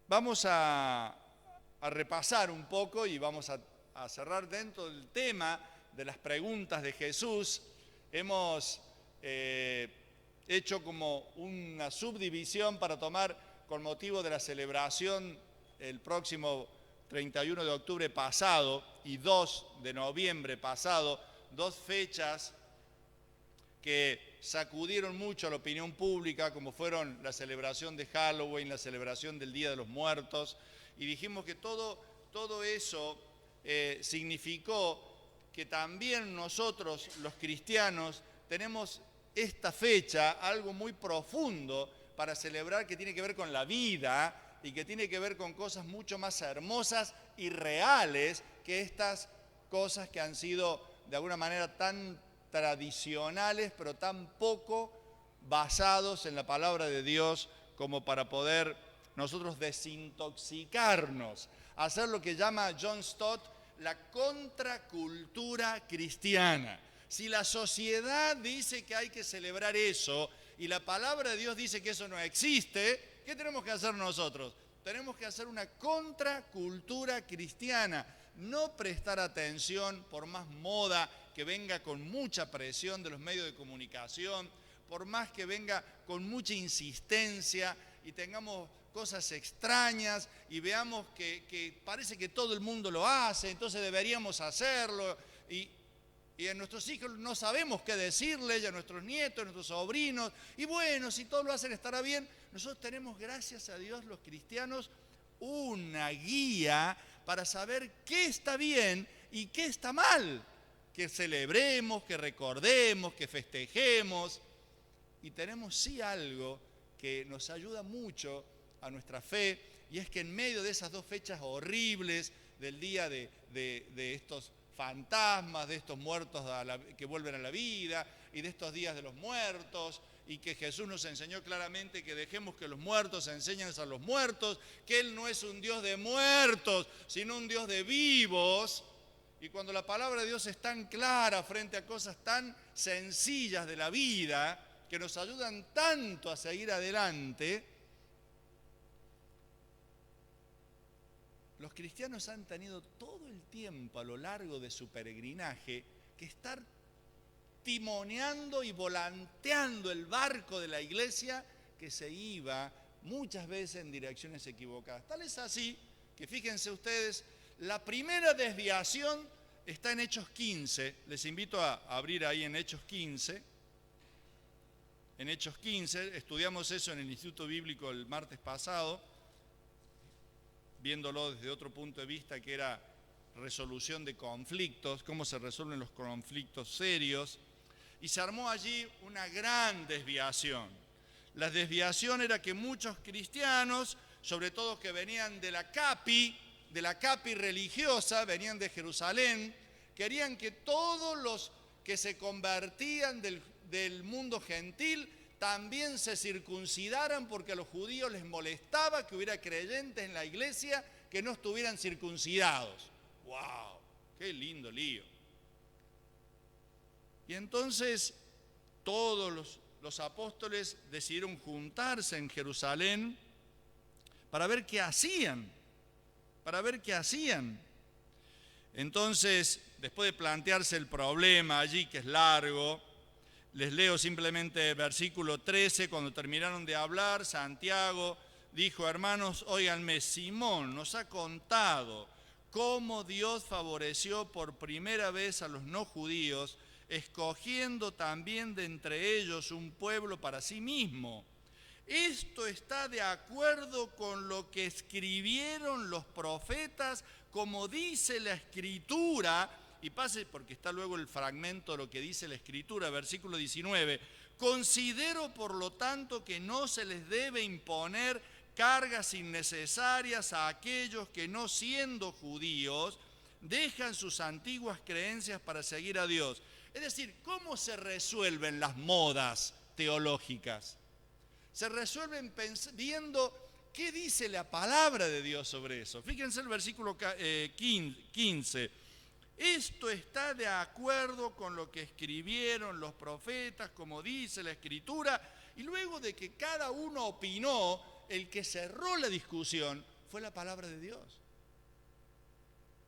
Vamos a repasar un poco y vamos a cerrar dentro del tema de las preguntas de Jesús. Hemos hecho como una subdivisión para tomar con motivo de la celebración el próximo 31 de octubre pasado y 2 de noviembre pasado, dos fechas que sacudieron mucho a la opinión pública, como fueron la celebración de Halloween, la celebración del Día de los Muertos, y dijimos que todo eso significó que también nosotros, los cristianos, tenemos esta fecha, algo muy profundo para celebrar, que tiene que ver con la vida y que tiene que ver con cosas mucho más hermosas y reales que estas cosas que han sido de alguna manera tan tradicionales, pero tan poco basados en la palabra de Dios como para poder nosotros desintoxicarnos, hacer lo que llama John Stott la contracultura cristiana. Si la sociedad dice que hay que celebrar eso y la palabra de Dios dice que eso no existe, ¿qué tenemos que hacer nosotros? Tenemos que hacer una contracultura cristiana, no prestar atención por más moda que venga con mucha presión de los medios de comunicación, por más que venga con mucha insistencia y tengamos cosas extrañas y veamos que parece que todo el mundo lo hace, entonces deberíamos hacerlo, y a nuestros hijos no sabemos qué decirles, y a nuestros nietos, a nuestros sobrinos, y bueno, si todos lo hacen estará bien. Nosotros tenemos, gracias a Dios, los cristianos, una guía para saber qué está bien y qué está mal, que celebremos, que recordemos, que festejemos, y tenemos sí algo que nos ayuda mucho a nuestra fe, y es que en medio de esas dos fechas horribles, del día de estos fantasmas, de estos muertos que vuelven a la vida, y de estos días de los muertos, y que Jesús nos enseñó claramente que dejemos que los muertos enseñen a los muertos, que Él no es un Dios de muertos, sino un Dios de vivos. Y cuando la palabra de Dios es tan clara frente a cosas tan sencillas de la vida, que nos ayudan tanto a seguir adelante, los cristianos han tenido todo el tiempo a lo largo de su peregrinaje que estar timoneando y volanteando el barco de la iglesia que se iba muchas veces en direcciones equivocadas. Tal es así que, fíjense ustedes, la primera desviación está en Hechos 15. Les invito a abrir ahí en Hechos 15. En Hechos 15, estudiamos eso en el Instituto Bíblico el martes pasado, viéndolo desde otro punto de vista, que era resolución de conflictos, cómo se resuelven los conflictos serios, y se armó allí una gran desviación. La desviación era que muchos cristianos, sobre todo que venían de la CAPI religiosa, venían de Jerusalén, querían que todos los que se convertían del mundo gentil también se circuncidaran, porque a los judíos les molestaba que hubiera creyentes en la iglesia que no estuvieran circuncidados. ¡Wow! ¡Qué lindo lío! Y entonces todos los apóstoles decidieron juntarse en Jerusalén para ver qué hacían, Entonces, después de plantearse el problema allí, que es largo, les leo simplemente versículo 13, cuando terminaron de hablar, Santiago dijo: hermanos, óiganme, Simón nos ha contado cómo Dios favoreció por primera vez a los no judíos, escogiendo también de entre ellos un pueblo para sí mismo. Esto está de acuerdo con lo que escribieron los profetas, como dice la Escritura. Y pase, porque está luego el fragmento de lo que dice la Escritura, versículo 19. Considero, por lo tanto, que no se les debe imponer cargas innecesarias a aquellos que, no siendo judíos, dejan sus antiguas creencias para seguir a Dios. Es decir, ¿cómo se resuelven las modas teológicas? Se resuelven viendo qué dice la palabra de Dios sobre eso. Fíjense el versículo 15. Esto está de acuerdo con lo que escribieron los profetas, como dice la Escritura. Y luego de que cada uno opinó, el que cerró la discusión fue la palabra de Dios.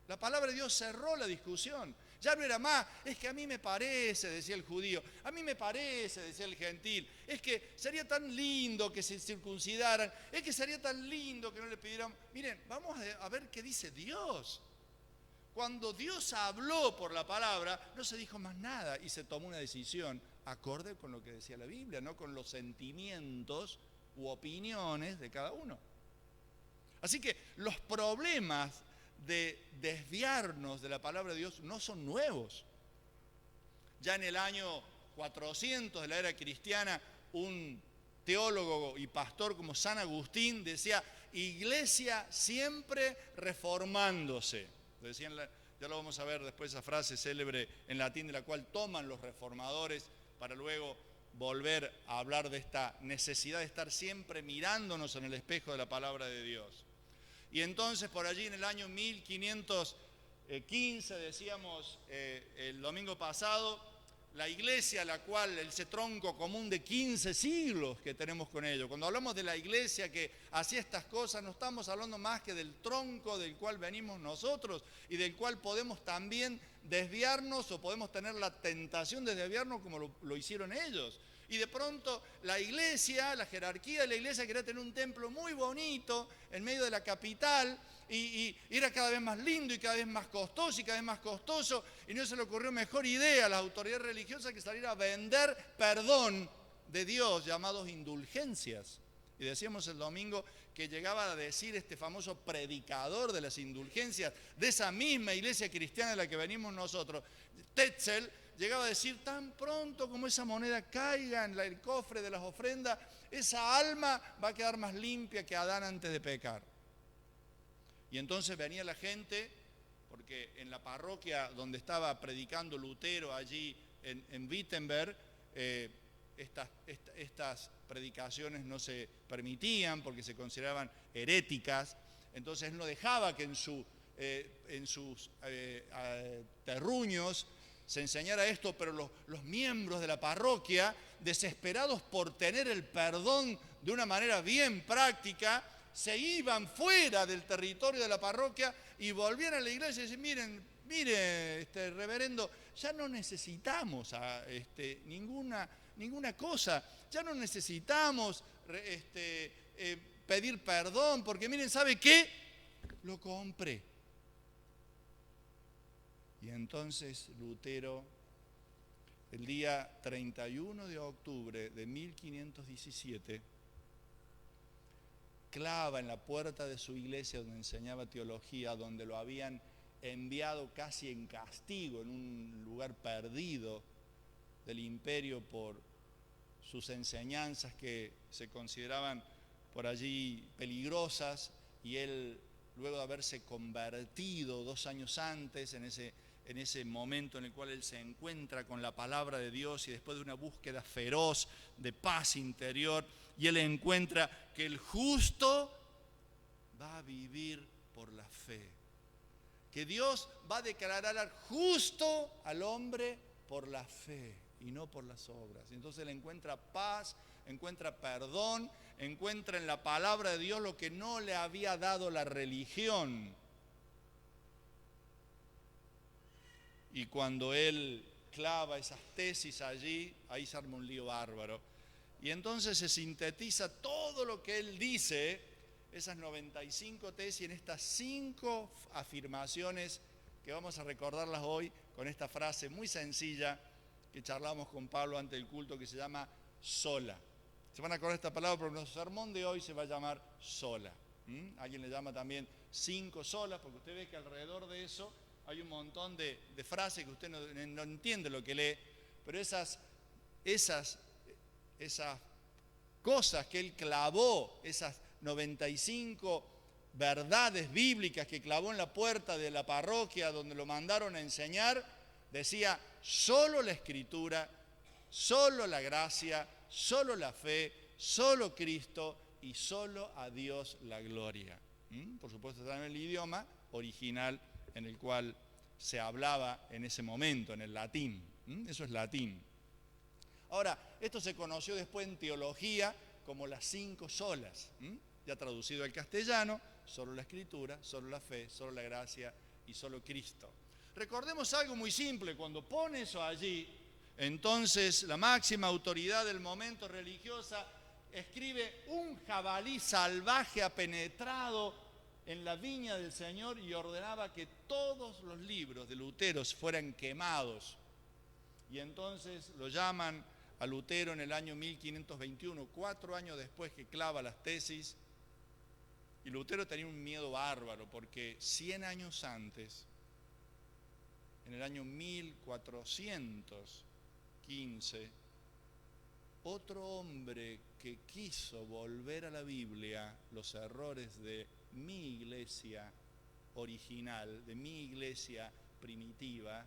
La palabra de Dios cerró la discusión. Ya no era más, es que a mí me parece, decía el judío, a mí me parece, decía el gentil, es que sería tan lindo que se circuncidaran, es que sería tan lindo que no le pidieran. Miren, vamos a ver qué dice Dios. Cuando Dios habló por la palabra, no se dijo más nada y se tomó una decisión acorde con lo que decía la Biblia, no con los sentimientos u opiniones de cada uno. Así que los problemas de desviarnos de la palabra de Dios no son nuevos. Ya en el año 400 de la era cristiana, un teólogo y pastor como San Agustín decía, iglesia siempre reformándose. Decían, ya lo vamos a ver después, esa frase célebre en latín de la cual toman los reformadores para luego volver a hablar de esta necesidad de estar siempre mirándonos en el espejo de la palabra de Dios. Y entonces por allí en el año 1515, decíamos el domingo pasado, la iglesia, la cual, ese tronco común de 15 siglos que tenemos con ello. Cuando hablamos de la iglesia que hacía estas cosas, no estamos hablando más que del tronco del cual venimos nosotros y del cual podemos también desviarnos o podemos tener la tentación de desviarnos como lo hicieron ellos. Y de pronto la iglesia, la jerarquía de la iglesia quería tener un templo muy bonito en medio de la capital y era cada vez más lindo y cada vez más costoso y cada vez más costoso, y no se le ocurrió mejor idea a las autoridades religiosas que salir a vender perdón de Dios llamados indulgencias. Y decíamos el domingo que llegaba a decir este famoso predicador de las indulgencias de esa misma iglesia cristiana de la que venimos nosotros, Tetzel, llegaba a decir, tan pronto como esa moneda caiga en el cofre de las ofrendas, esa alma va a quedar más limpia que Adán antes de pecar. Y entonces venía la gente, porque en la parroquia donde estaba predicando Lutero, allí en Wittenberg, estas predicaciones no se permitían porque se consideraban heréticas. Entonces él no dejaba que en sus terruños se enseñara esto, pero los miembros de la parroquia, desesperados por tener el perdón de una manera bien práctica, se iban fuera del territorio de la parroquia y volvían a la iglesia y decían, mire, reverendo, ya no necesitamos ninguna cosa, ya no necesitamos pedir perdón, porque miren, ¿sabe qué? Lo compré. Y entonces Lutero, el día 31 de octubre de 1517, clava en la puerta de su iglesia donde enseñaba teología, donde lo habían enviado casi en castigo, en un lugar perdido del imperio por sus enseñanzas que se consideraban por allí peligrosas, y él, luego de haberse convertido 2 años antes, en ese momento en el cual él se encuentra con la palabra de Dios y después de una búsqueda feroz de paz interior, y él encuentra que el justo va a vivir por la fe, que Dios va a declarar justo al hombre por la fe y no por las obras. Y entonces él encuentra paz, encuentra perdón, encuentra en la palabra de Dios lo que no le había dado la religión. Y cuando él clava esas tesis allí, ahí se arma un lío bárbaro. Y entonces se sintetiza todo lo que él dice, esas 95 tesis, en estas 5 afirmaciones que vamos a recordarlas hoy con esta frase muy sencilla que charlamos con Pablo antes del culto, que se llama sola. Se van a acordar esta palabra porque nuestro sermón de hoy se va a llamar sola. Alguien le llama también 5 solas, porque usted ve que alrededor de eso hay un montón de frases que usted no entiende lo que lee, pero esas cosas que él clavó, esas 95 verdades bíblicas que clavó en la puerta de la parroquia donde lo mandaron a enseñar, decía, solo la Escritura, solo la gracia, solo la fe, solo Cristo y solo a Dios la gloria. Por supuesto también el idioma original en el cual se hablaba en ese momento, en el latín. Eso es latín. Ahora, esto se conoció después en teología como las 5 solas. Ya traducido al castellano, solo la Escritura, solo la fe, solo la gracia y solo Cristo. Recordemos algo muy simple, cuando pone eso allí, entonces la máxima autoridad del momento religiosa escribe: un jabalí salvaje ha penetrado en la viña del Señor, y ordenaba que todos los libros de Lutero fueran quemados. Y entonces lo llaman a Lutero en el año 1521, 4 años después que clava las tesis. Y Lutero tenía un miedo bárbaro, porque 100 años antes, en el año 1415, otro hombre que quiso volver a la Biblia los errores de mi iglesia original, de mi iglesia primitiva,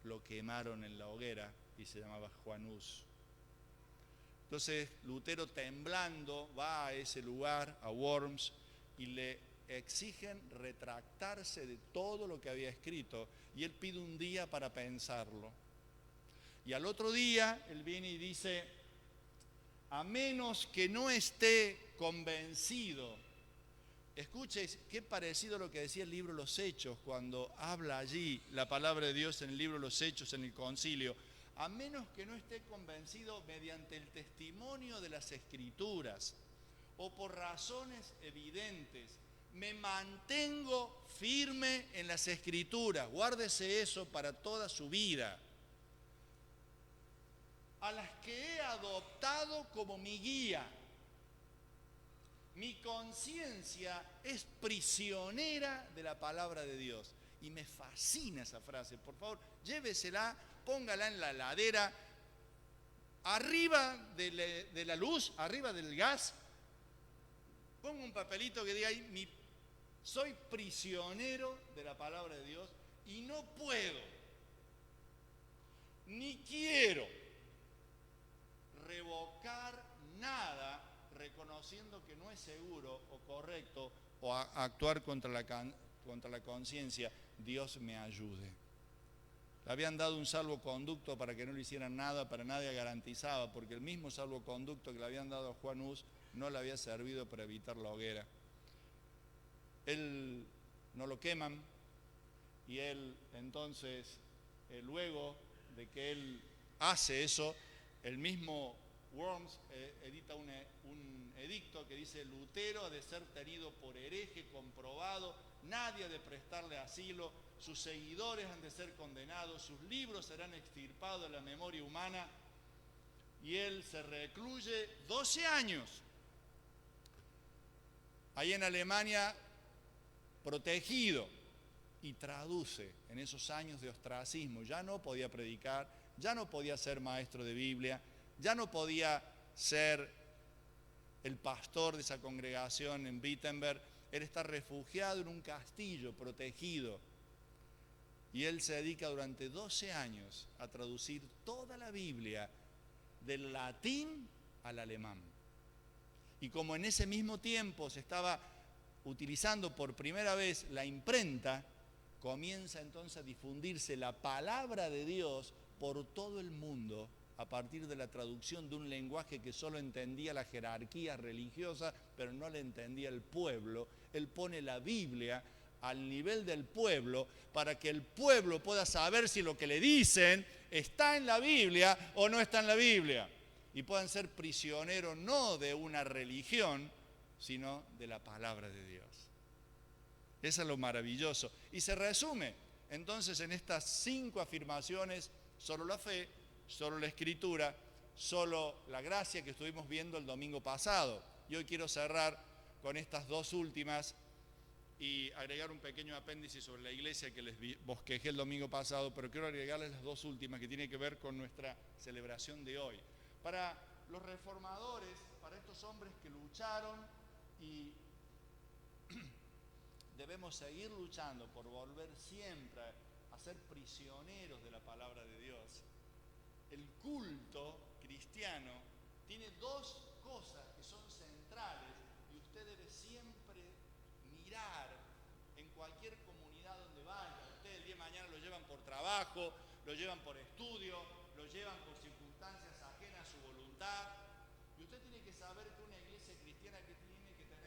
lo quemaron en la hoguera y se llamaba Juan Hus. Entonces Lutero, temblando, va a ese lugar, a Worms, y le exigen retractarse de todo lo que había escrito, y él pide un día para pensarlo. Y al otro día él viene y dice: a menos que no esté convencido. Escuche qué parecido a lo que decía el libro Los Hechos, cuando habla allí la palabra de Dios en el libro Los Hechos, en el concilio. A menos que no esté convencido mediante el testimonio de las Escrituras o por razones evidentes, me mantengo firme en las Escrituras. Guárdese eso para toda su vida. A las que he adoptado como mi guía. Mi conciencia es prisionera de la palabra de Dios. Y me fascina esa frase. Por favor, llévesela, póngala en la heladera, arriba de la luz, arriba del gas. Ponga un papelito que diga ahí: soy prisionero de la palabra de Dios y no puedo, ni quiero revocar nada reconociendo que no es seguro o correcto, o actuar contra la conciencia. Dios me ayude. Le habían dado un salvoconducto para que no le hicieran nada, pero nadie garantizaba, porque el mismo salvoconducto que le habían dado a Juan Hus no le había servido para evitar la hoguera. Él no lo queman, y él entonces, luego de que él hace eso, el mismo Worms edita un edicto que dice: Lutero ha de ser tenido por hereje comprobado, nadie ha de prestarle asilo, sus seguidores han de ser condenados, sus libros serán extirpados de la memoria humana. Y él se recluye 12 años ahí en Alemania, protegido, y traduce en esos años de ostracismo. Ya no podía predicar, ya no podía ser maestro de Biblia, ya no podía ser el pastor de esa congregación en Wittenberg. Él está refugiado en un castillo, protegido. Y él se dedica durante 12 años a traducir toda la Biblia del latín al alemán. Y como en ese mismo tiempo se estaba utilizando por primera vez la imprenta, comienza entonces a difundirse la palabra de Dios por todo el mundo a partir de la traducción de un lenguaje que solo entendía la jerarquía religiosa, pero no le entendía el pueblo. Él pone la Biblia al nivel del pueblo para que el pueblo pueda saber si lo que le dicen está en la Biblia o no está en la Biblia, y puedan ser prisioneros no de una religión, sino de la palabra de Dios. Eso es lo maravilloso. Y se resume entonces en estas 5 afirmaciones: solo la fe, solo la Escritura, solo la gracia, que estuvimos viendo el domingo pasado. Y hoy quiero cerrar con estas 2 últimas y agregar un pequeño apéndice sobre la iglesia que les bosquejé el domingo pasado, pero quiero agregarles las 2 últimas que tienen que ver con nuestra celebración de hoy. Para los reformadores, para estos hombres que lucharon, y debemos seguir luchando por volver siempre a ser prisioneros de la palabra de Dios. El culto cristiano tiene 2 cosas que son centrales, y usted debe siempre mirar en cualquier comunidad donde vaya. Usted el día de mañana lo llevan por trabajo, lo llevan por estudio, lo llevan por circunstancias ajenas a su voluntad. Y usted tiene que saber que una iglesia cristiana que tiene que tener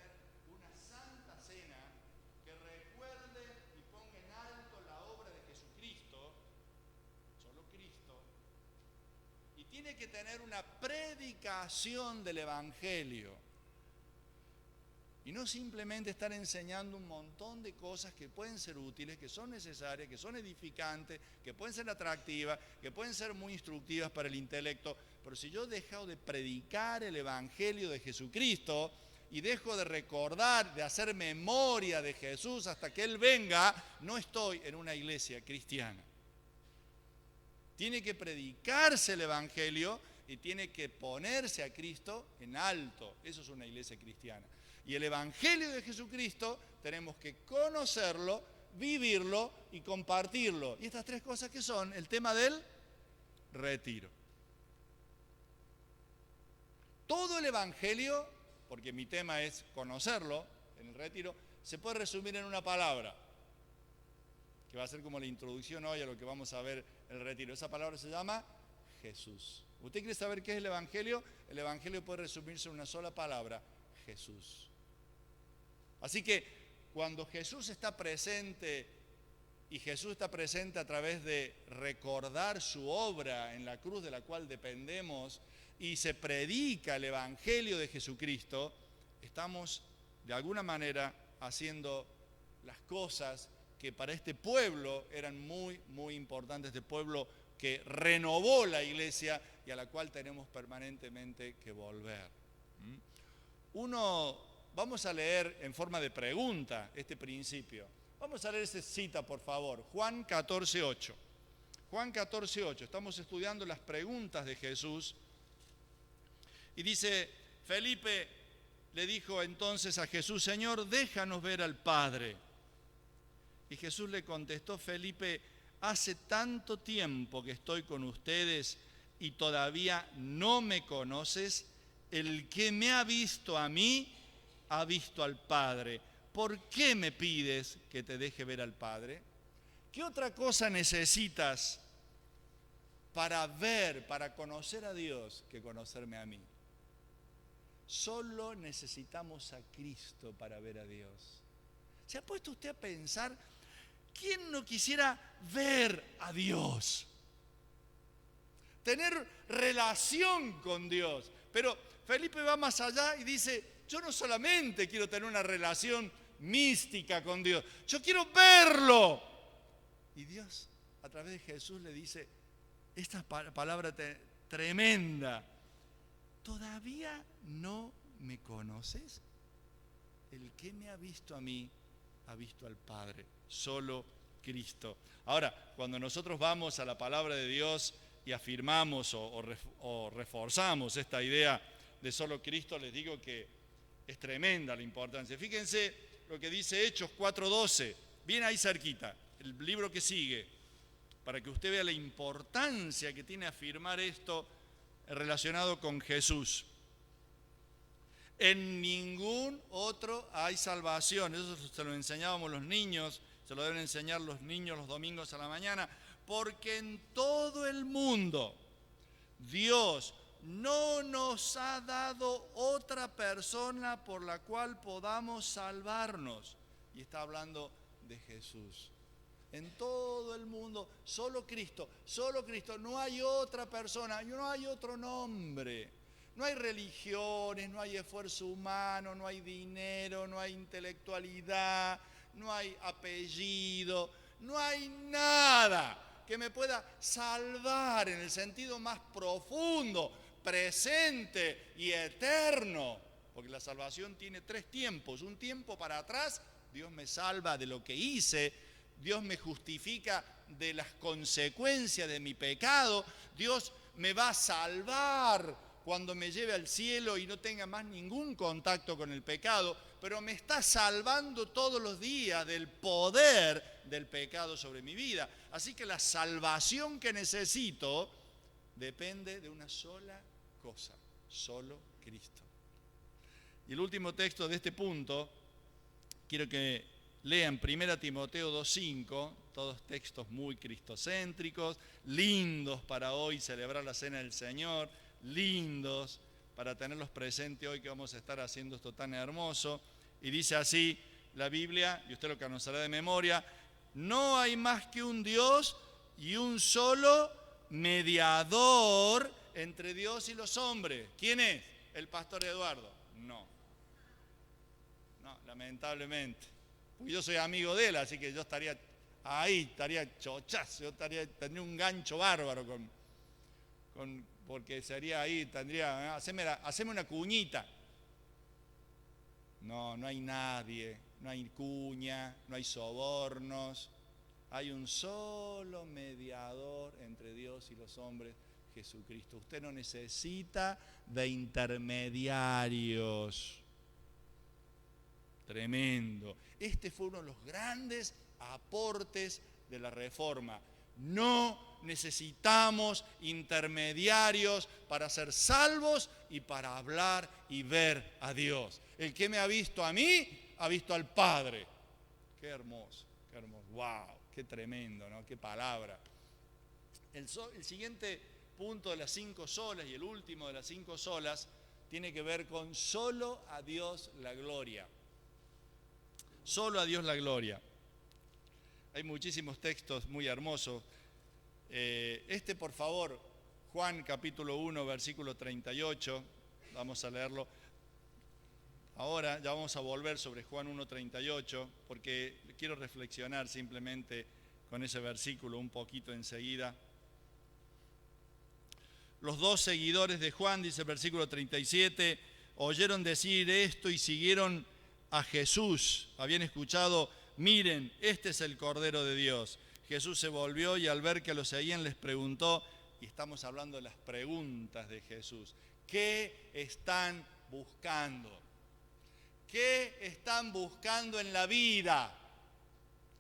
tiene que tener una predicación del Evangelio. Y no simplemente estar enseñando un montón de cosas que pueden ser útiles, que son necesarias, que son edificantes, que pueden ser atractivas, que pueden ser muy instructivas para el intelecto. Pero si yo dejo de predicar el Evangelio de Jesucristo y dejo de recordar, de hacer memoria de Jesús hasta que Él venga, no estoy en una iglesia cristiana. Tiene que predicarse el Evangelio y tiene que ponerse a Cristo en alto. Eso es una iglesia cristiana. Y el Evangelio de Jesucristo tenemos que conocerlo, vivirlo y compartirlo. Y estas tres cosas que son el tema del retiro. Todo el Evangelio, porque mi tema es conocerlo en el retiro, se puede resumir en una palabra, que va a ser como la introducción hoy a lo que vamos a ver en el retiro. Esa palabra se llama Jesús. ¿Usted quiere saber qué es el Evangelio? El Evangelio puede resumirse en una sola palabra, Jesús. Así que cuando Jesús está presente, y Jesús está presente a través de recordar su obra en la cruz de la cual dependemos, y se predica el Evangelio de Jesucristo, estamos de alguna manera haciendo las cosas que para este pueblo eran muy, muy importantes, este pueblo que renovó la iglesia y a la cual tenemos permanentemente que volver. Vamos a leer en forma de pregunta este principio. Vamos a leer esta cita, por favor. Juan 14:8. Juan 14:8. Estamos estudiando las preguntas de Jesús. Y dice, Felipe le dijo entonces a Jesús, Señor, déjanos ver al Padre. Y Jesús le contestó, Felipe, hace tanto tiempo que estoy con ustedes y todavía no me conoces. El que me ha visto a mí, ha visto al Padre. ¿Por qué me pides que te deje ver al Padre? ¿Qué otra cosa necesitas para ver, para conocer a Dios que conocerme a mí? Solo necesitamos a Cristo para ver a Dios. ¿Se ha puesto usted a pensar, quién no quisiera ver a Dios? Tener relación con Dios. Pero Felipe va más allá y dice, yo no solamente quiero tener una relación mística con Dios, yo quiero verlo. Y Dios, a través de Jesús, le dice esta palabra tremenda. ¿Todavía no me conoces? El que me ha visto a mí, ha visto al Padre. Solo Cristo. Ahora, cuando nosotros vamos a la palabra de Dios y afirmamos o reforzamos esta idea de solo Cristo, les digo que es tremenda la importancia. Fíjense lo que dice Hechos 4:12, bien ahí cerquita, el libro que sigue, para que usted vea la importancia que tiene afirmar esto relacionado con Jesús. En ningún otro hay salvación. Eso se lo enseñábamos los niños, se lo deben enseñar los niños los domingos a la mañana, porque en todo el mundo Dios no nos ha dado otra persona por la cual podamos salvarnos. Y está hablando de Jesús. En todo el mundo, solo Cristo, no hay otra persona, no hay otro nombre. No hay religiones, no hay esfuerzo humano, no hay dinero, no hay intelectualidad, no hay apellido, no hay nada que me pueda salvar en el sentido más profundo, presente y eterno. Porque la salvación tiene 3 tiempos. Un tiempo para atrás, Dios me salva de lo que hice, Dios me justifica de las consecuencias de mi pecado, Dios me va a salvar cuando me lleve al cielo y no tenga más ningún contacto con el pecado, pero me está salvando todos los días del poder del pecado sobre mi vida. Así que la salvación que necesito depende de una sola cosa, solo Cristo. Y el último texto de este punto, quiero que lean 1 Timoteo 2:5, todos textos muy cristocéntricos, lindos para hoy celebrar la Cena del Señor, lindos para tenerlos presentes hoy que vamos a estar haciendo esto tan hermoso. Y dice así la Biblia, y usted lo conocerá de memoria, no hay más que un Dios y un solo mediador entre Dios y los hombres. ¿Quién es? ¿El pastor Eduardo? No, lamentablemente. Porque yo soy amigo de él, así que yo estaría ahí, estaría chochazo, tendría un gancho bárbaro porque sería ahí, haceme una cuñita. No hay nadie, no hay cuña, no hay sobornos. Hay un solo mediador entre Dios y los hombres, Jesucristo. Usted no necesita de intermediarios. Tremendo. Este fue uno de los grandes aportes de la Reforma. No necesitamos intermediarios para ser salvos y para hablar y ver a Dios. El que me ha visto a mí, ha visto al Padre. Qué hermoso, qué hermoso. ¡Wow! Qué tremendo, ¿no? Qué palabra. El siguiente punto de las 5 solas y el último de las 5 solas tiene que ver con solo a Dios la gloria. Solo a Dios la gloria. Hay muchísimos textos muy hermosos. Por favor, Juan capítulo 1, versículo 38. Vamos a leerlo. Ahora ya vamos a volver sobre Juan 1:38 porque quiero reflexionar simplemente con ese versículo un poquito enseguida. Los 2 seguidores de Juan, dice el versículo 37, oyeron decir esto y siguieron a Jesús. Habían escuchado, miren, este es el Cordero de Dios. Jesús se volvió y al ver que lo seguían les preguntó, y estamos hablando de las preguntas de Jesús, ¿qué están buscando? ¿Qué están buscando en la vida?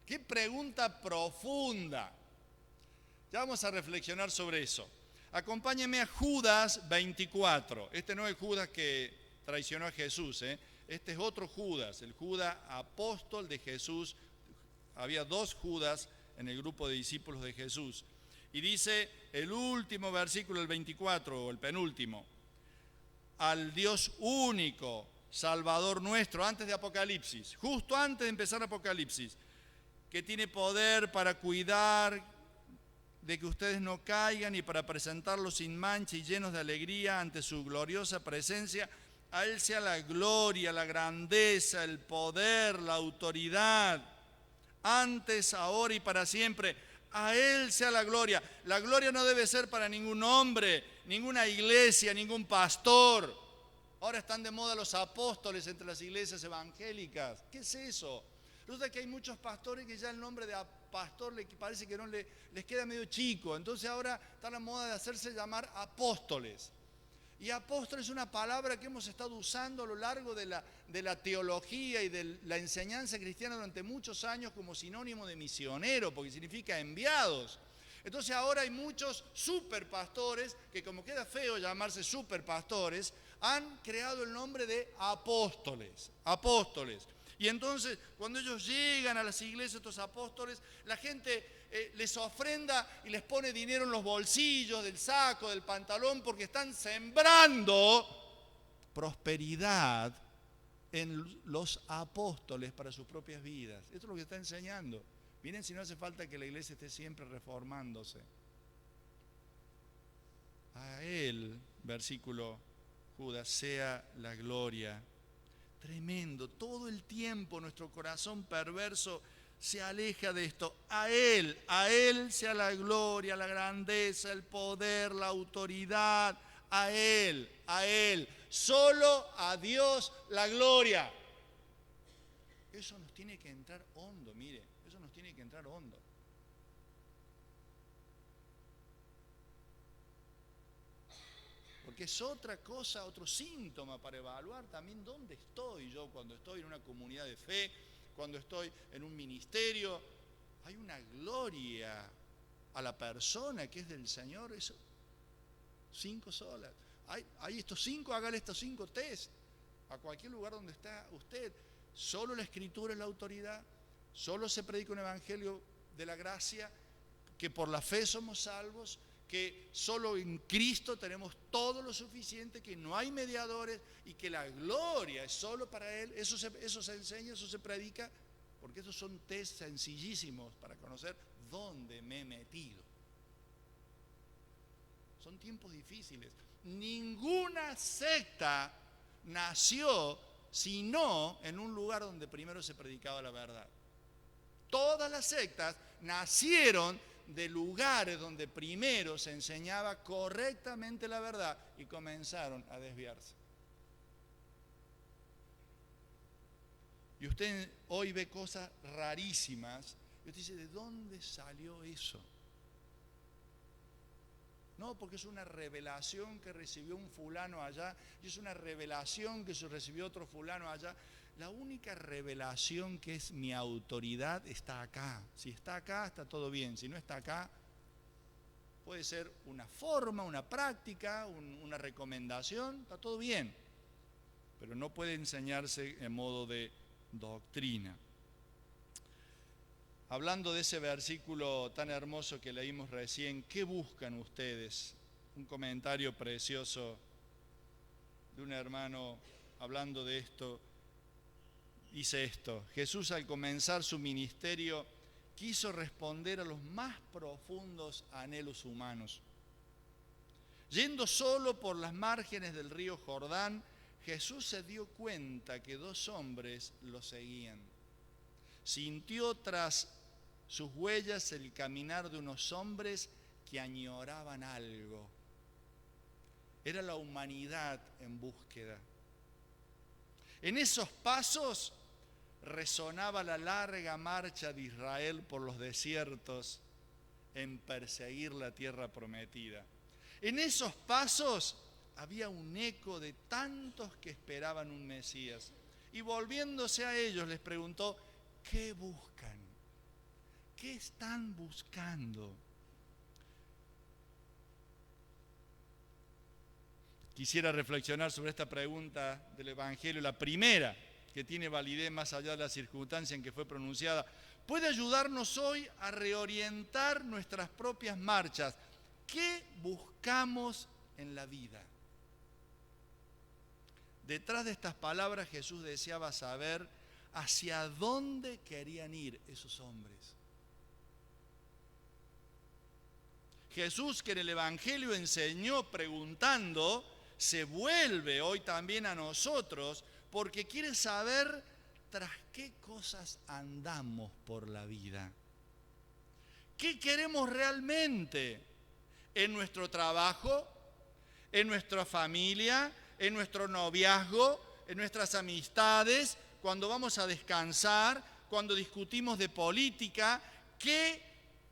¡Qué pregunta profunda! Ya vamos a reflexionar sobre eso. Acompáñenme a Judas 24. Este no es Judas que traicionó a Jesús, Este es otro Judas, el Judas apóstol de Jesús. Había 2 Judas en el grupo de discípulos de Jesús. Y dice el último versículo, el 24, o el penúltimo. Al Dios único, Salvador nuestro, antes de Apocalipsis, justo antes de empezar Apocalipsis, que tiene poder para cuidar de que ustedes no caigan y para presentarlos sin mancha y llenos de alegría ante su gloriosa presencia. A Él sea la gloria, la grandeza, el poder, la autoridad, antes, ahora y para siempre. A Él sea la gloria. La gloria no debe ser para ningún hombre, ninguna iglesia, ningún pastor. Ahora están de moda los apóstoles entre las iglesias evangélicas. ¿Qué es eso? Resulta que hay muchos pastores que ya el nombre de pastor parece que no les queda medio chico. Entonces ahora está la moda de hacerse llamar apóstoles. Y apóstol es una palabra que hemos estado usando a lo largo de la teología y de la enseñanza cristiana durante muchos años como sinónimo de misionero, porque significa enviados. Entonces ahora hay muchos superpastores que, como queda feo llamarse superpastores, han creado el nombre de apóstoles. Y entonces, cuando ellos llegan a las iglesias, estos apóstoles, la gente les ofrenda y les pone dinero en los bolsillos, del saco, del pantalón, porque están sembrando prosperidad en los apóstoles para sus propias vidas. Esto es lo que está enseñando. Miren si no hace falta que la iglesia esté siempre reformándose. A Él, versículo Judas, sea la gloria. Tremendo, todo el tiempo nuestro corazón perverso se aleja de esto. A Él sea la gloria, la grandeza, el poder, la autoridad. A Él, solo a Dios la gloria. Eso nos tiene que entrar hondo, mire, eso nos tiene que entrar hondo. Porque es otra cosa, otro síntoma para evaluar también dónde estoy yo cuando estoy en una comunidad de fe, cuando estoy en un ministerio. Hay una gloria a la persona que es del Señor. Eso, 5 solas. Hay estos 5, hágale estos 5 test. A cualquier lugar donde está usted. Solo la Escritura es la autoridad. Solo se predica un evangelio de la gracia, que por la fe somos salvos, que solo en Cristo tenemos todo lo suficiente, que no hay mediadores y que la gloria es solo para Él. Eso se enseña, eso se predica, porque esos son test sencillísimos para conocer dónde me he metido. son tiempos difíciles. Ninguna secta nació sino en un lugar donde primero se predicaba la verdad. Todas las sectas nacieron de lugares donde primero se enseñaba correctamente la verdad y comenzaron a desviarse. Y usted hoy ve cosas rarísimas y usted dice, ¿de dónde salió eso? No, porque es una revelación que recibió un fulano allá y es una revelación que se recibió otro fulano allá. La única revelación que es mi autoridad está acá. Si está acá, está todo bien. Si no está acá, puede ser una forma, una práctica, una recomendación, está todo bien. Pero no puede enseñarse en modo de doctrina. Hablando de ese versículo tan hermoso que leímos recién, ¿qué buscan ustedes? Un comentario precioso de un hermano hablando de esto, dice esto: Jesús, al comenzar su ministerio, quiso responder a los más profundos anhelos humanos. Yendo solo por las márgenes del río Jordán, Jesús se dio cuenta que dos hombres lo seguían. Sintió tras sus huellas el caminar de unos hombres que añoraban algo. Era la humanidad en búsqueda. En esos pasos resonaba la larga marcha de Israel por los desiertos en perseguir la tierra prometida. En esos pasos había un eco de tantos que esperaban un Mesías. Y volviéndose a ellos les preguntó, ¿qué buscan? ¿Qué están buscando? Quisiera reflexionar sobre esta pregunta del Evangelio, la primera, que tiene validez más allá de la circunstancia en que fue pronunciada. Puede ayudarnos hoy a reorientar nuestras propias marchas. ¿Qué buscamos en la vida? Detrás de estas palabras Jesús deseaba saber hacia dónde querían ir esos hombres. Jesús, que en el Evangelio enseñó preguntando, se vuelve hoy también a nosotros porque quiere saber tras qué cosas andamos por la vida. ¿Qué queremos realmente en nuestro trabajo, en nuestra familia, en nuestro noviazgo, en nuestras amistades, cuando vamos a descansar, cuando discutimos de política? ¿Qué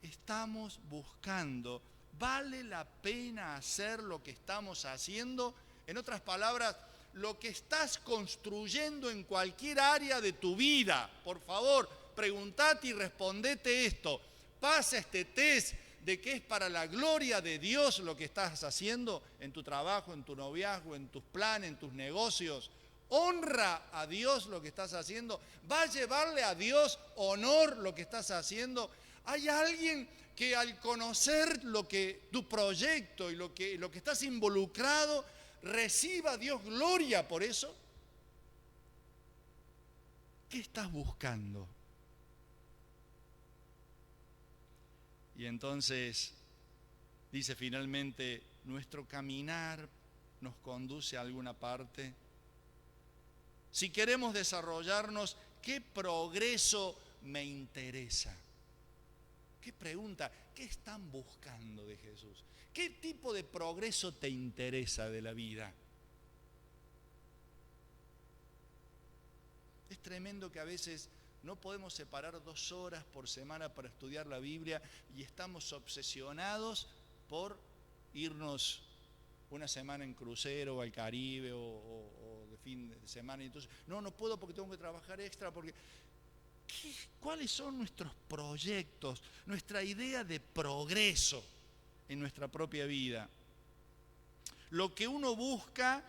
estamos buscando? ¿Vale la pena hacer lo que estamos haciendo? En otras palabras, lo que estás construyendo en cualquier área de tu vida. Por favor, preguntate y respondete esto. Pasa este test de que es para la gloria de Dios lo que estás haciendo en tu trabajo, en tu noviazgo, en tus planes, en tus negocios. ¿Honra a Dios lo que estás haciendo? ¿Va a llevarle a Dios honor lo que estás haciendo? ¿Hay alguien que al conocer tu proyecto y lo que estás involucrado, reciba a Dios gloria por eso? ¿Qué estás buscando? Y entonces dice finalmente, ¿nuestro caminar nos conduce a alguna parte? Si queremos desarrollarnos, ¿qué progreso me interesa? ¿Qué pregunta? ¿Qué están buscando de Jesús? ¿Qué tipo de progreso te interesa de la vida? Es tremendo que a veces no podemos separar 2 horas por semana para estudiar la Biblia y estamos obsesionados por irnos una semana en crucero o al Caribe o de fin de semana. Y entonces, no puedo porque tengo que trabajar extra, porque... ¿Cuáles son nuestros proyectos, nuestra idea de progreso en nuestra propia vida? Lo que uno busca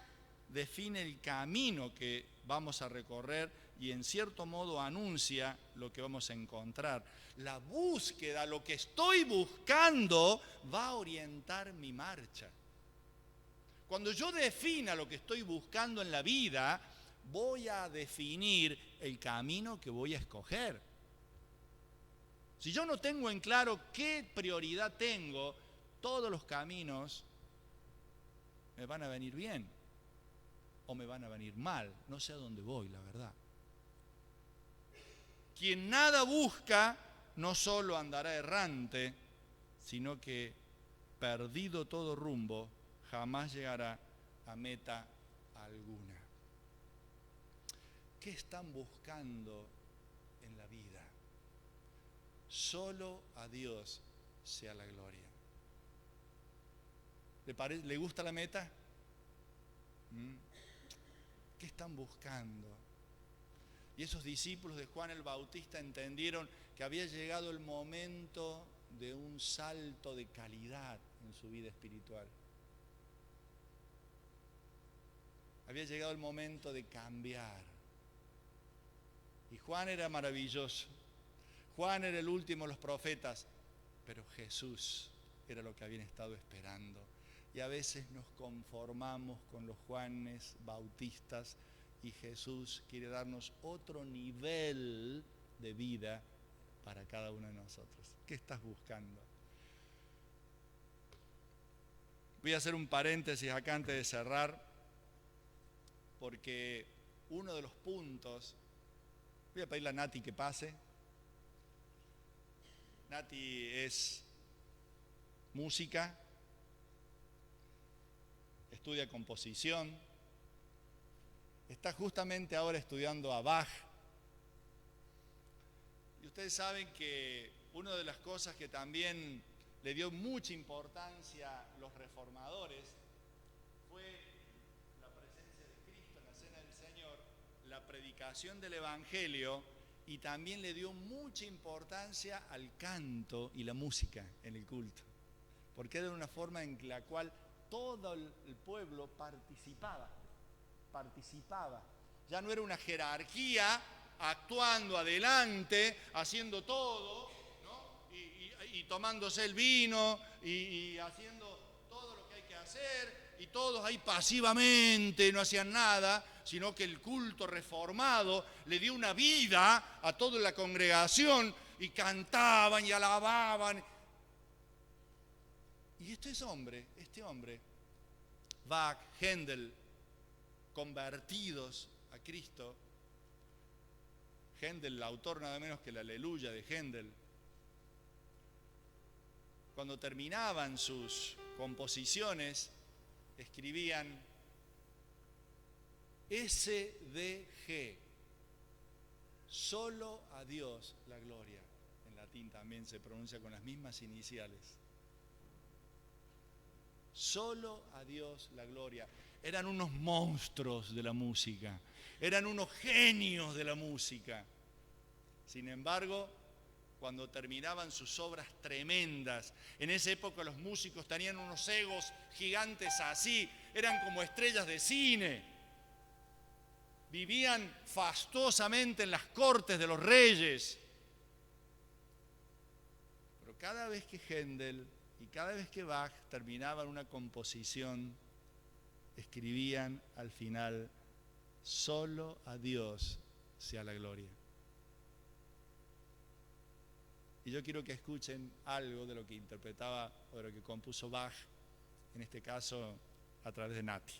define el camino que vamos a recorrer y en cierto modo anuncia lo que vamos a encontrar. La búsqueda, lo que estoy buscando, va a orientar mi marcha. Cuando yo defina lo que estoy buscando en la vida, voy a definir el camino que voy a escoger. Si yo no tengo en claro qué prioridad tengo, todos los caminos me van a venir bien o me van a venir mal. No sé a dónde voy, la verdad. Quien nada busca no solo andará errante, sino que perdido todo rumbo, jamás llegará a meta alguna. ¿Qué están buscando en la vida? Solo a Dios sea la gloria. ¿Le gusta la meta? ¿Qué están buscando? Y esos discípulos de Juan el Bautista entendieron que había llegado el momento de un salto de calidad en su vida espiritual. Había llegado el momento de cambiar. Y Juan era maravilloso. Juan era el último de los profetas, pero Jesús era lo que habían estado esperando. Y a veces nos conformamos con los Juanes Bautistas y Jesús quiere darnos otro nivel de vida para cada uno de nosotros. ¿Qué estás buscando? Voy a hacer un paréntesis acá antes de cerrar, porque uno de los puntos, voy a pedirle a Nati que pase. Nati es música, estudia composición, está justamente ahora estudiando a Bach. Y ustedes saben que una de las cosas que también le dio mucha importancia a los reformadores fue la presencia de Cristo en la cena del Señor, la predicación del Evangelio, y también le dio mucha importancia al canto y la música en el culto, porque era una forma en la cual todo el pueblo participaba. Ya no era una jerarquía actuando adelante, haciendo todo, ¿no? y tomándose el vino y haciendo todo lo que hay que hacer, y todos ahí pasivamente no hacían nada, sino que el culto reformado le dio una vida a toda la congregación y cantaban y alababan. Y este hombre, Bach, Händel, convertidos a Cristo, Händel, el autor nada menos que la Aleluya de Händel, cuando terminaban sus composiciones, escribían SDG, solo a Dios la gloria. En latín también se pronuncia con las mismas iniciales. Solo a Dios la gloria. Eran unos monstruos de la música, eran unos genios de la música. Sin embargo, cuando terminaban sus obras tremendas, en esa época los músicos tenían unos egos gigantes así, eran como estrellas de cine. Vivían fastuosamente en las cortes de los reyes. Pero cada vez que Händel y cada vez que Bach terminaban una composición, escribían al final: solo a Dios sea la gloria. Y yo quiero que escuchen algo de lo que interpretaba o de lo que compuso Bach, en este caso a través de Nati.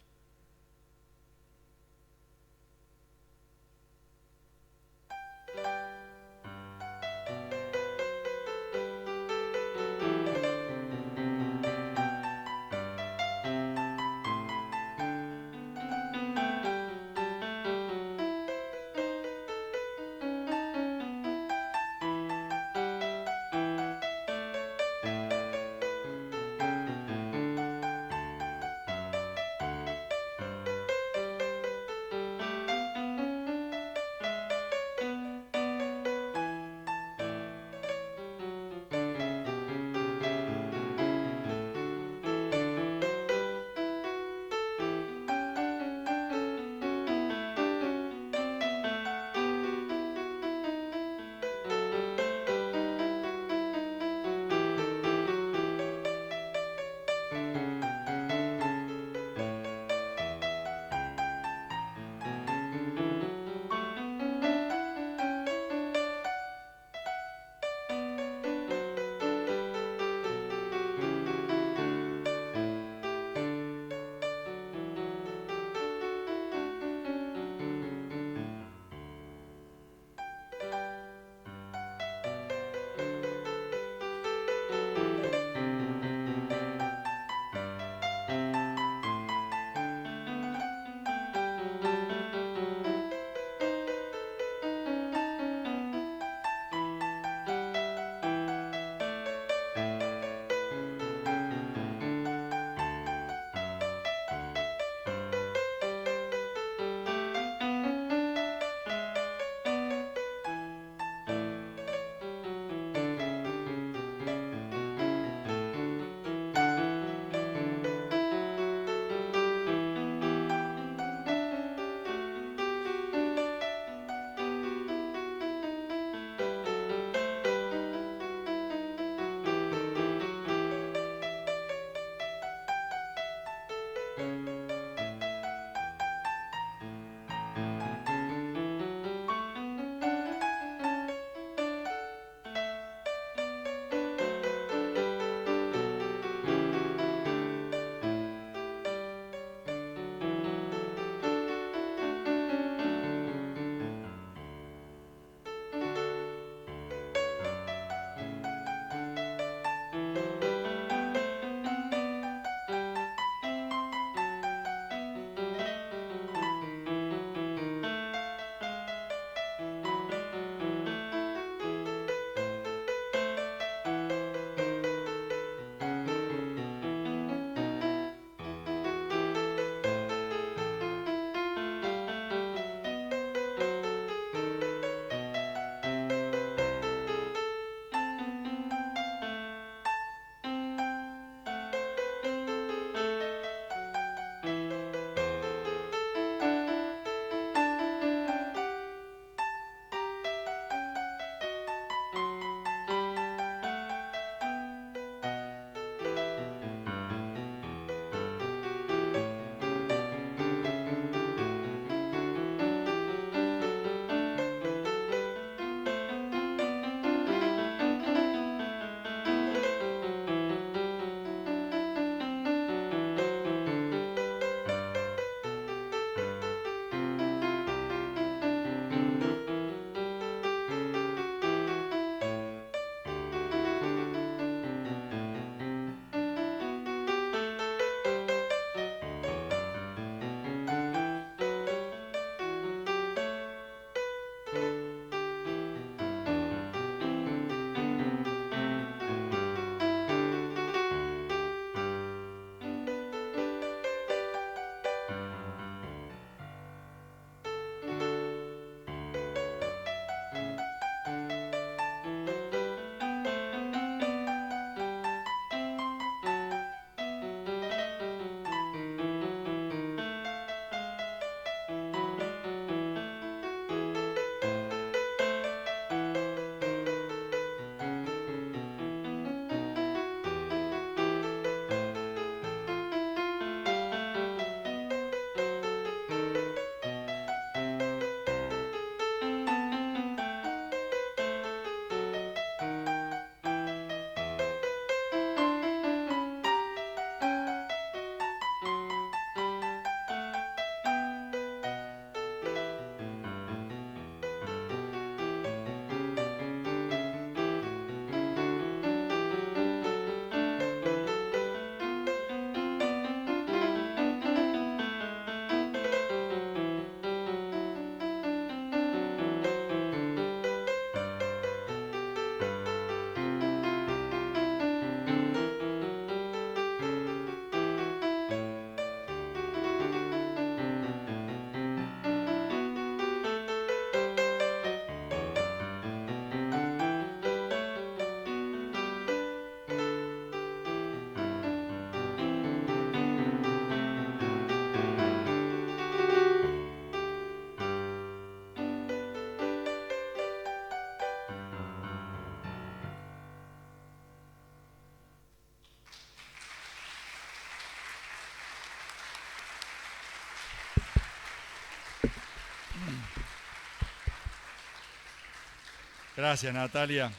Gracias, Natalia.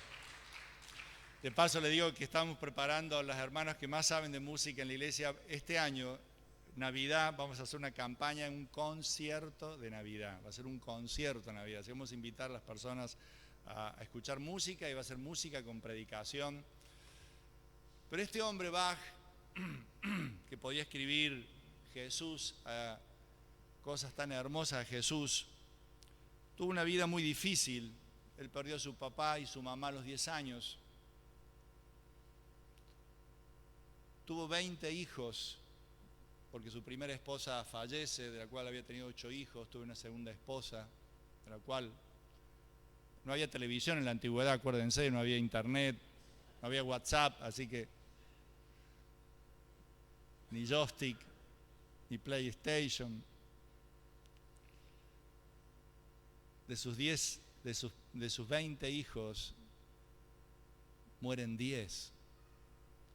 De paso le digo que estamos preparando a las hermanas que más saben de música en la iglesia. Este año, Navidad, vamos a hacer una campaña, un concierto de Navidad. Va a ser un concierto de Navidad. Así vamos a invitar a las personas a escuchar música y va a ser música con predicación. Pero este hombre Bach, que podía escribir Jesús, cosas tan hermosas de Jesús, tuvo una vida muy difícil. Él perdió a su papá y su mamá a los 10 años. Tuvo 20 hijos, porque su primera esposa fallece, de la cual había tenido 8 hijos. Tuvo una segunda esposa, de la cual no había televisión en la antigüedad, acuérdense, no había internet, no había WhatsApp, así que ni joystick, ni PlayStation. De sus 20 hijos, mueren 10.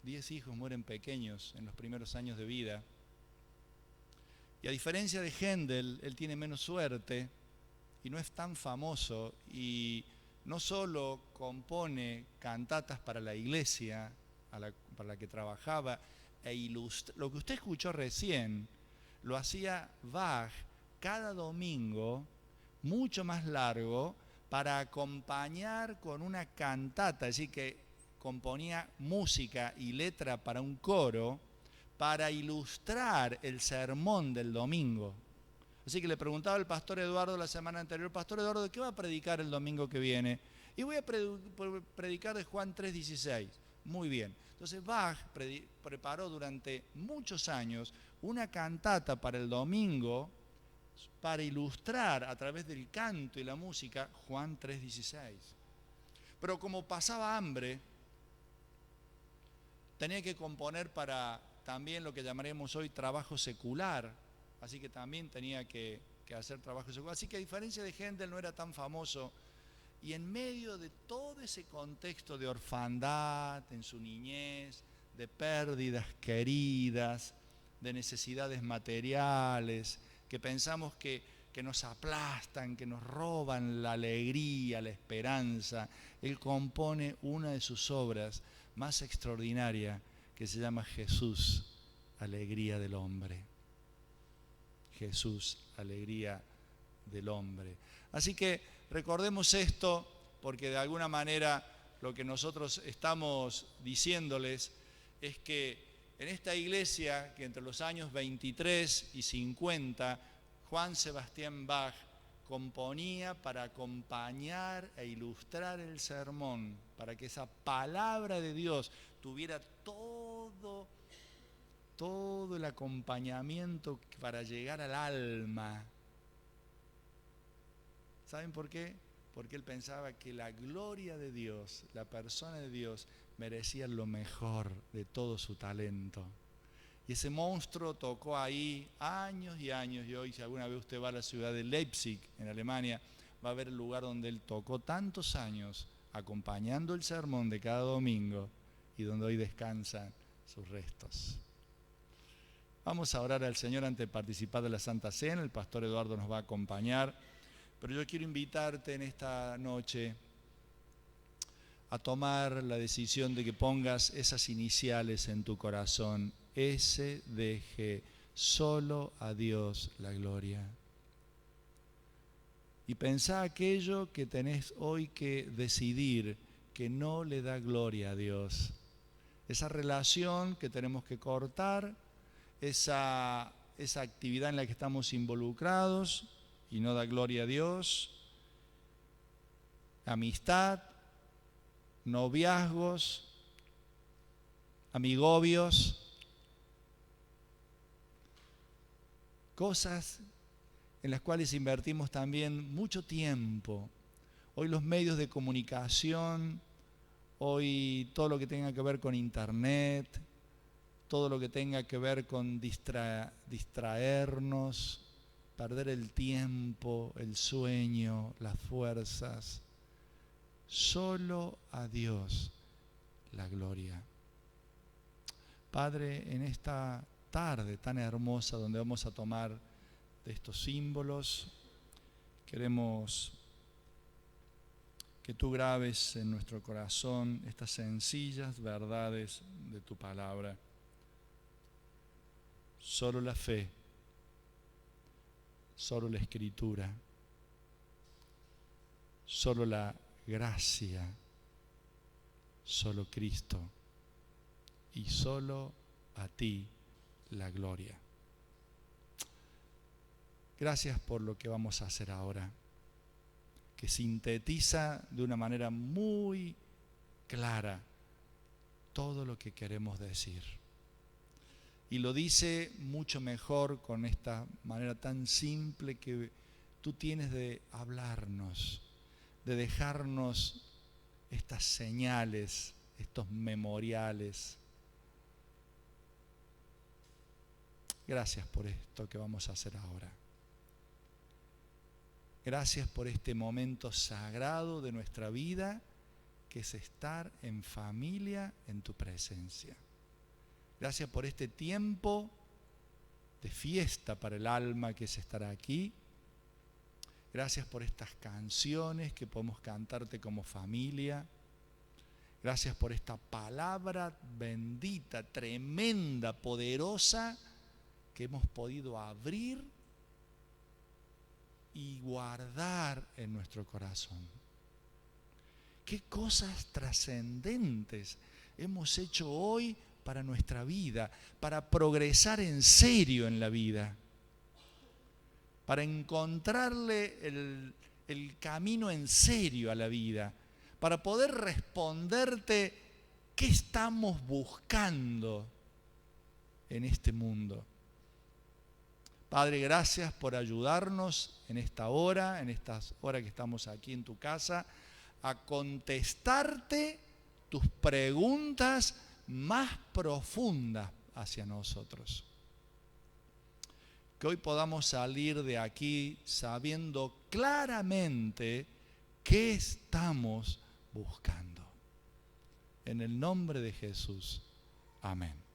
10 hijos mueren pequeños en los primeros años de vida. Y a diferencia de Händel, él tiene menos suerte y no es tan famoso, y no solo compone cantatas para la iglesia para la que trabajaba, lo que usted escuchó recién, lo hacía Bach cada domingo, mucho más largo, para acompañar con una cantata, es decir, que componía música y letra para un coro, para ilustrar el sermón del domingo. Así que le preguntaba al pastor Eduardo la semana anterior: Pastor Eduardo, ¿de qué va a predicar el domingo que viene? Y voy a predicar de Juan 3:16. Muy bien. Entonces Bach preparó durante muchos años una cantata para el domingo para ilustrar a través del canto y la música Juan 3:16. Pero como pasaba hambre, tenía que componer para también lo que llamaremos hoy trabajo secular, así que también tenía que hacer trabajo secular. Así que a diferencia de Händel, no era tan famoso, y en medio de todo ese contexto de orfandad en su niñez, de pérdidas queridas, de necesidades materiales, que pensamos que nos aplastan, que nos roban la alegría, la esperanza, él compone una de sus obras más extraordinaria, que se llama Jesús, alegría del hombre. Jesús, alegría del hombre. Así que recordemos esto, porque de alguna manera lo que nosotros estamos diciéndoles es que en esta iglesia, que entre los años 23 y 50, Juan Sebastián Bach componía para acompañar e ilustrar el sermón, para que esa palabra de Dios tuviera todo el acompañamiento para llegar al alma. ¿Saben por qué? Porque él pensaba que la gloria de Dios, la persona de Dios, merecía lo mejor de todo su talento. Y ese monstruo tocó ahí años y años, y hoy si alguna vez usted va a la ciudad de Leipzig, en Alemania, va a ver el lugar donde él tocó tantos años, acompañando el sermón de cada domingo, y donde hoy descansan sus restos. Vamos a orar al Señor antes de participar de la Santa Cena. El pastor Eduardo nos va a acompañar, pero yo quiero invitarte en esta noche a tomar la decisión de que pongas esas iniciales en tu corazón: SDG, solo a Dios la gloria. Y pensá aquello que tenés hoy que decidir, que no le da gloria a Dios. Esa relación que tenemos que cortar, esa actividad en la que estamos involucrados y no da gloria a Dios. Amistad, noviazgos, amigobios, cosas en las cuales invertimos también mucho tiempo. Hoy los medios de comunicación, hoy todo lo que tenga que ver con internet, todo lo que tenga que ver con distraernos, perder el tiempo, el sueño, las fuerzas. Solo a Dios la gloria. Padre, en esta tarde tan hermosa donde vamos a tomar de estos símbolos, queremos que tú grabes en nuestro corazón estas sencillas verdades de tu palabra. Solo la fe, solo la Escritura, solo la gracia, solo Cristo y solo a ti la gloria. Gracias por lo que vamos a hacer ahora, que sintetiza de una manera muy clara todo lo que queremos decir. Y lo dice mucho mejor con esta manera tan simple que tú tienes de hablarnos, de dejarnos estas señales, estos memoriales. Gracias por esto que vamos a hacer ahora. Gracias por este momento sagrado de nuestra vida, que es estar en familia en tu presencia. Gracias por este tiempo de fiesta para el alma, que es estar aquí. Gracias por estas canciones que podemos cantarte como familia. Gracias por esta palabra bendita, tremenda, poderosa, que hemos podido abrir y guardar en nuestro corazón. Qué cosas trascendentes hemos hecho hoy para nuestra vida, para progresar en serio en la vida, para encontrarle el camino en serio a la vida, para poder responderte qué estamos buscando en este mundo. Padre, gracias por ayudarnos en esta hora que estamos aquí en tu casa, a contestarte tus preguntas más profundas hacia nosotros. Que hoy podamos salir de aquí sabiendo claramente qué estamos buscando. En el nombre de Jesús. Amén.